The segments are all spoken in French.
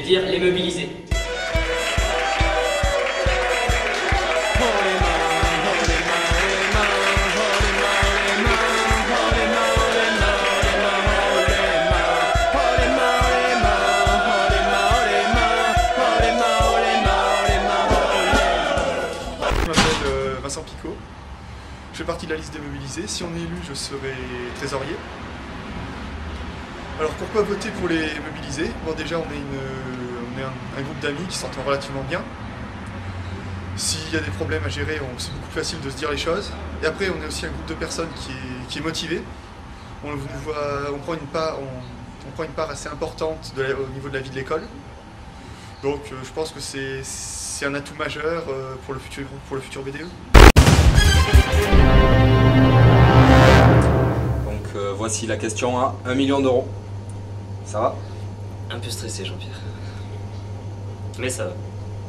dire les mobiliser. Je m'appelle Vincent Picot, je fais partie de la liste des mobilisés. Si on est élu, je serai trésorier. Alors pourquoi voter pour les mobilisés? Bon, déjà on est un groupe d'amis qui s'entend relativement bien. S'il y a des problèmes à gérer, c'est beaucoup plus facile de se dire les choses. Et après on est aussi un groupe de personnes qui est motivé. On prend une part assez importante au niveau de la vie de l'école. Donc je pense que c'est un atout majeur pour le futur BDE. Donc voici la question à 1 million d'euros. Ça va? Un peu stressé, Jean-Pierre. Mais ça va.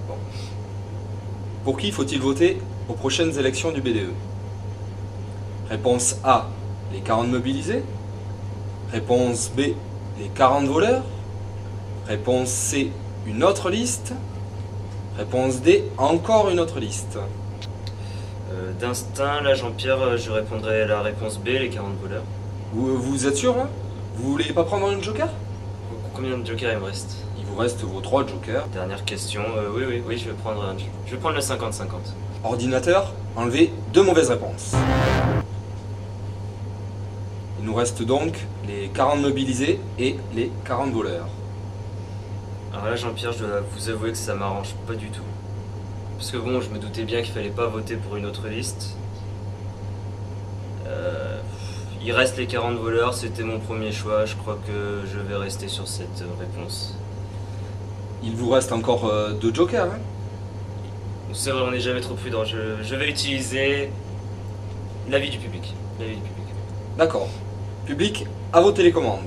Bon. Pour qui faut-il voter aux prochaines élections du BDE? Réponse A, les 40 mobilisés. Réponse B, les 40 voleurs. Réponse C, une autre liste. Réponse D, encore une autre liste. D'instinct, là, Jean-Pierre, je répondrai la réponse B, les 40 voleurs. Vous êtes sûr là? Vous voulez pas prendre une joker? Combien de jokers il me reste? Il vous reste vos 3 jokers. Dernière question, oui, je vais prendre le 50-50. Ordinateur, enlevez 2 mauvaises réponses. Il nous reste donc les 40 mobilisés et les 40 voleurs. Alors là, Jean-Pierre, je dois vous avouer que ça m'arrange pas du tout. Parce que bon, je me doutais bien qu'il fallait pas voter pour une autre liste. Il reste les 40 voleurs, c'était mon premier choix. Je crois que je vais rester sur cette réponse. Il vous reste encore 2 jokers, hein? C'est vrai, on n'est jamais trop prudent. Je vais utiliser l'avis du public. D'accord. Public, à vos télécommandes.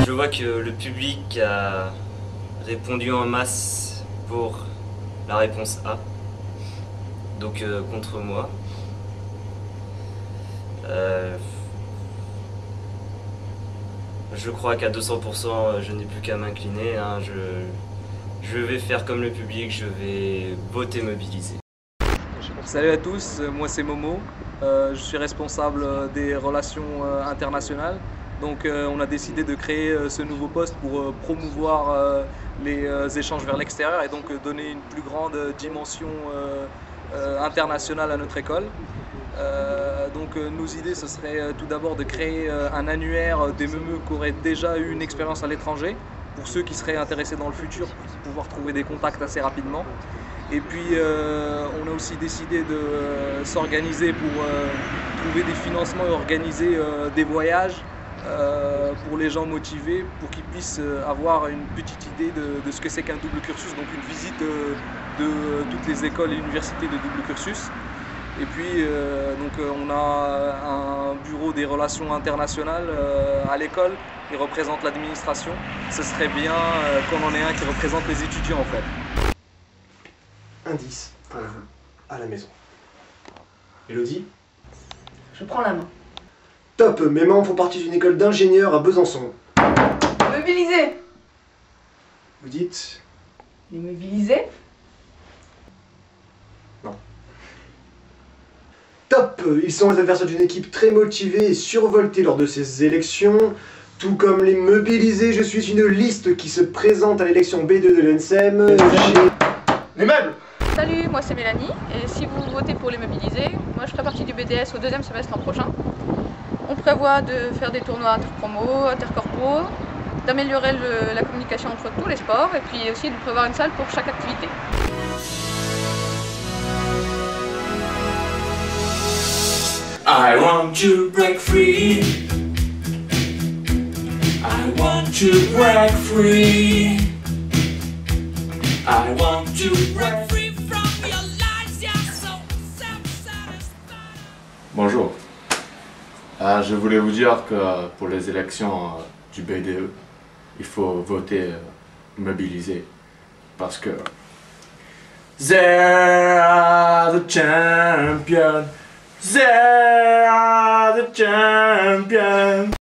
Je vois que le public a répondu en masse pour la réponse A. Donc contre moi. Je crois qu'à 200%, je n'ai plus qu'à m'incliner. Hein. Je vais faire comme le public, je vais voter mobiliser. Salut à tous, moi c'est Momo. Je suis responsable des relations internationales. Donc on a décidé de créer ce nouveau poste pour promouvoir les échanges vers l'extérieur et donc donner une plus grande dimension internationale à notre école. Donc nos idées, ce serait tout d'abord de créer un annuaire des meumeux qui auraient déjà eu une expérience à l'étranger, pour ceux qui seraient intéressés dans le futur, pour pouvoir trouver des contacts assez rapidement. Et puis on a aussi décidé de s'organiser pour trouver des financements et organiser des voyages pour les gens motivés, pour qu'ils puissent avoir une petite idée de ce que c'est qu'un double cursus, donc une visite de toutes les écoles et universités de double cursus. Et puis on a un bureau des relations internationales à l'école qui représente l'administration. Ce serait bien qu'on en ait un qui représente les étudiants en fait. Indice pour vous, à la maison. Elodie? Je prends la main. Top, mes membres font partie d'une école d'ingénieurs à Besançon. Mobiliser. Vous dites? Les mobiliser. Non. Top, ils sont les adversaires d'une équipe très motivée et survoltée lors de ces élections. Tout comme les mobilisés, je suis une liste qui se présente à l'élection B2 de l'ENSEM. Les meubles! Salut, moi c'est Mélanie, et si vous votez pour les mobilisés, moi je ferai partie du BDS au 2e semestre l'an prochain. On prévoit de faire des tournois interpromo, intercorpo, d'améliorer la communication entre tous les sports, et puis aussi de prévoir une salle pour chaque activité. I want to break free. I want to break free. I want to break free from your lies, you're so self-satisfied. Bonjour. Je voulais vous dire que pour les élections du BDE, il faut voter mobilisé parce que they are the champions They are the champions.